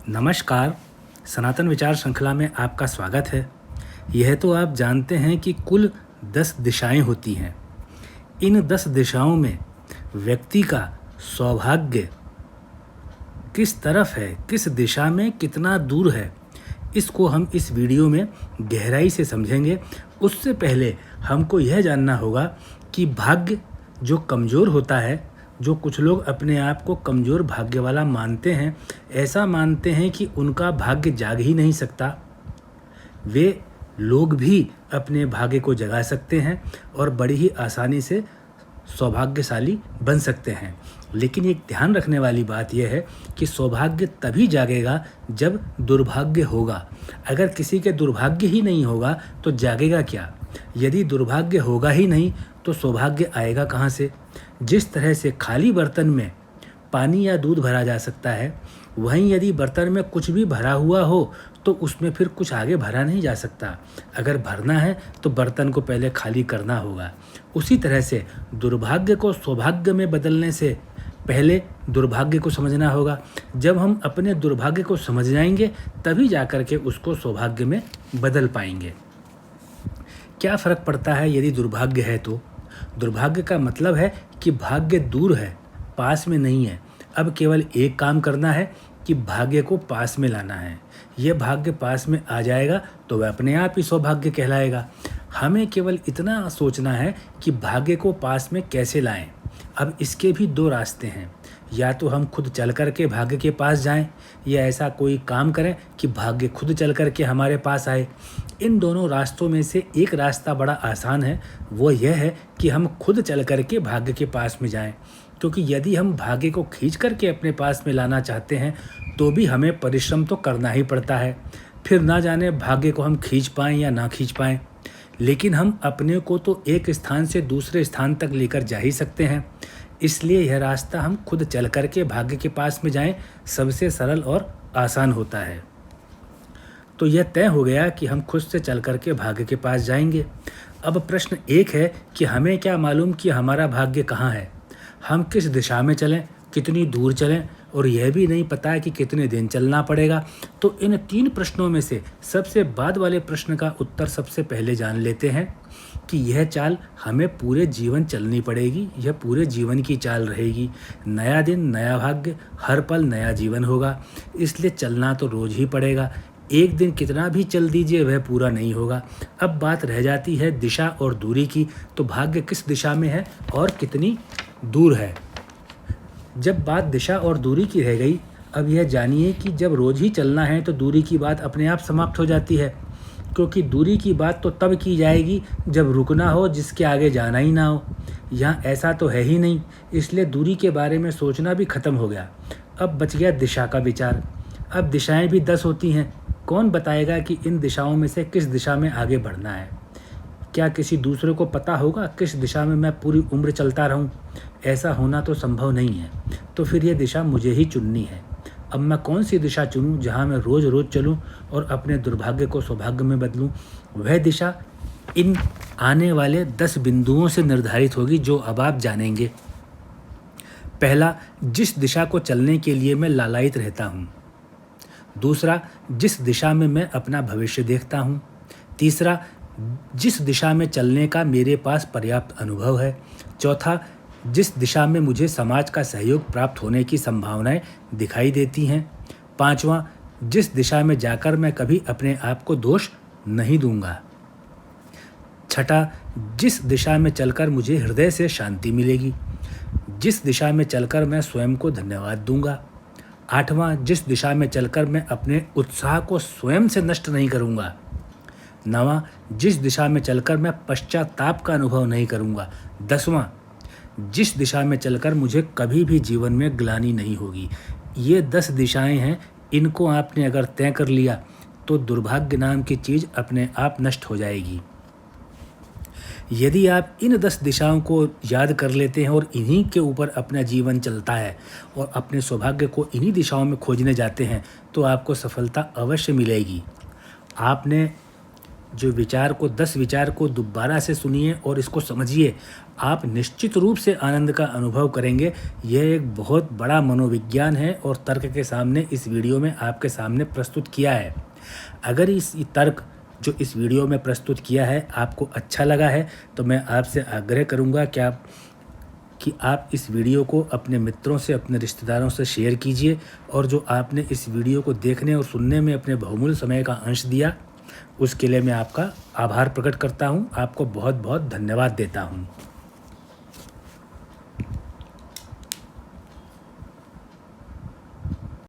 नमस्कार। सनातन विचार श्रृंखला में आपका स्वागत है। यह तो आप जानते हैं कि कुल 10 दिशाएं होती हैं। इन 10 दिशाओं में व्यक्ति का सौभाग्य किस तरफ है, किस दिशा में कितना दूर है, इसको हम इस वीडियो में गहराई से समझेंगे। उससे पहले हमको यह जानना होगा कि भाग्य जो कमज़ोर होता है, जो कुछ लोग अपने आप को कमज़ोर भाग्य वाला मानते हैं, ऐसा मानते हैं कि उनका भाग्य जाग ही नहीं सकता, वे लोग भी अपने भाग्य को जगा सकते हैं और बड़ी ही आसानी से सौभाग्यशाली बन सकते हैं। लेकिन एक ध्यान रखने वाली बात यह है कि सौभाग्य तभी जागेगा जब दुर्भाग्य होगा। अगर किसी के दुर्भाग्य ही नहीं होगा तो जागेगा क्या? यदि दुर्भाग्य होगा ही नहीं तो सौभाग्य आएगा कहाँ से? जिस तरह से खाली बर्तन में पानी या दूध भरा जा सकता है, वहीं यदि बर्तन में कुछ भी भरा हुआ हो तो उसमें फिर कुछ आगे भरा नहीं जा सकता। अगर भरना है तो बर्तन को पहले खाली करना होगा। उसी तरह से दुर्भाग्य को सौभाग्य में बदलने से पहले दुर्भाग्य को समझना होगा। जब हम अपने दुर्भाग्य को समझ जाएंगे तभी जाकर के उसको सौभाग्य में बदल पाएंगे। क्या फ़र्क पड़ता है यदि दुर्भाग्य है तो? दुर्भाग्य का मतलब है कि भाग्य दूर है, पास में नहीं है। अब केवल एक काम करना है कि भाग्य को पास में लाना है। यह भाग्य पास में आ जाएगा तो वह अपने आप ही सौभाग्य कहलाएगा। हमें केवल इतना सोचना है कि भाग्य को पास में कैसे लाएं। अब इसके भी दो रास्ते हैं। या तो हम खुद चल कर के भाग्य के पास जाएं, या ऐसा कोई काम करें कि भाग्य खुद चल कर के हमारे पास आए। इन दोनों रास्तों में से एक रास्ता बड़ा आसान है, वो यह है कि हम खुद चल कर के भाग्य के पास में जाएं। क्योंकि यदि हम भाग्य को खींच कर के अपने पास में लाना चाहते हैं तो भी हमें परिश्रम तो करना ही पड़ता है। फिर ना जाने भाग्य को हम खींच पाएँ या ना खींच पाएँ, लेकिन हम अपने को तो एक स्थान से दूसरे स्थान तक लेकर जा ही सकते हैं। इसलिए यह रास्ता हम खुद चल कर के भाग्य के पास में जाएं सबसे सरल और आसान होता है। तो यह तय हो गया कि हम खुद से चल कर के भाग्य के पास जाएंगे। अब प्रश्न एक है कि हमें क्या मालूम कि हमारा भाग्य कहाँ है? हम किस दिशा में चलें, कितनी दूर चलें, और यह भी नहीं पता है कि कितने दिन चलना पड़ेगा। तो इन 3 प्रश्नों में से सबसे बाद वाले प्रश्न का उत्तर सबसे पहले जान लेते हैं कि यह चाल हमें पूरे जीवन चलनी पड़ेगी। यह पूरे जीवन की चाल रहेगी। नया दिन नया भाग्य, हर पल नया जीवन होगा, इसलिए चलना तो रोज ही पड़ेगा। एक दिन कितना भी चल दीजिए वह पूरा नहीं होगा। अब बात रह जाती है दिशा और दूरी की। तो भाग्य किस दिशा में है और कितनी दूर है? जब बात दिशा और दूरी की रह गई, अब यह जानिए कि जब रोज ही चलना है तो दूरी की बात अपने आप समाप्त हो जाती है। क्योंकि दूरी की बात तो तब की जाएगी जब रुकना हो, जिसके आगे जाना ही ना हो। यहाँ ऐसा तो है ही नहीं, इसलिए दूरी के बारे में सोचना भी खत्म हो गया। अब बच गया दिशा का विचार। अब दिशाएं भी 10 होती हैं। कौन बताएगा कि इन दिशाओं में से किस दिशा में आगे बढ़ना है? क्या किसी दूसरे को पता होगा किस दिशा में मैं पूरी उम्र चलता रहूं? ऐसा होना तो संभव नहीं है। तो फिर ये दिशा मुझे ही चुननी है। अब मैं कौन सी दिशा चुनूं जहां मैं रोज़ रोज़ चलूं और अपने दुर्भाग्य को सौभाग्य में बदलूं? वह दिशा इन आने वाले 10 बिंदुओं से निर्धारित होगी जो अब आप जानेंगे। पहला, जिस दिशा को चलने के लिए मैं लालायित रहता हूँ। दूसरा, जिस दिशा में मैं अपना भविष्य देखता हूँ। तीसरा, जिस दिशा में चलने का मेरे पास पर्याप्त अनुभव है। चौथा, जिस दिशा में मुझे समाज का सहयोग प्राप्त होने की संभावनाएं दिखाई देती हैं। पांचवा, जिस दिशा में जाकर मैं कभी अपने आप को दोष नहीं दूंगा। छठा, जिस दिशा में चलकर मुझे हृदय से शांति मिलेगी। जिस दिशा में चलकर मैं स्वयं को धन्यवाद दूंगा। आठवां, जिस दिशा में चलकर मैं अपने उत्साह को स्वयं से नष्ट नहीं करूंगा। नवां, जिस दिशा में चलकर मैं पश्चाताप का अनुभव नहीं करूंगा। 10वां, जिस दिशा में चलकर मुझे कभी भी जीवन में ग्लानि नहीं होगी। ये 10 दिशाएं हैं। इनको आपने अगर तय कर लिया तो दुर्भाग्य नाम की चीज़ अपने आप नष्ट हो जाएगी। यदि आप इन 10 दिशाओं को याद कर लेते हैं और इन्हीं के ऊपर अपना जीवन चलता है और अपने सौभाग्य को इन्हीं दिशाओं में खोजने जाते हैं तो आपको सफलता अवश्य मिलेगी। आपने जो विचार को 10 विचार को दोबारा से सुनिए और इसको समझिए। आप निश्चित रूप से आनंद का अनुभव करेंगे। यह एक बहुत बड़ा मनोविज्ञान है और तर्क के सामने इस वीडियो में आपके सामने प्रस्तुत किया है। अगर इस तर्क जो इस वीडियो में प्रस्तुत किया है आपको अच्छा लगा है तो मैं आपसे आग्रह करूँगा कि आप इस वीडियो को अपने मित्रों से, अपने रिश्तेदारों से शेयर कीजिए और जो आपने इस वीडियो को देखने और सुनने में अपने बहुमूल्य समय का अंश दिया उसके लिए मैं आपका आभार प्रकट करता हूँ। आपको बहुत बहुत धन्यवाद देता हूँ।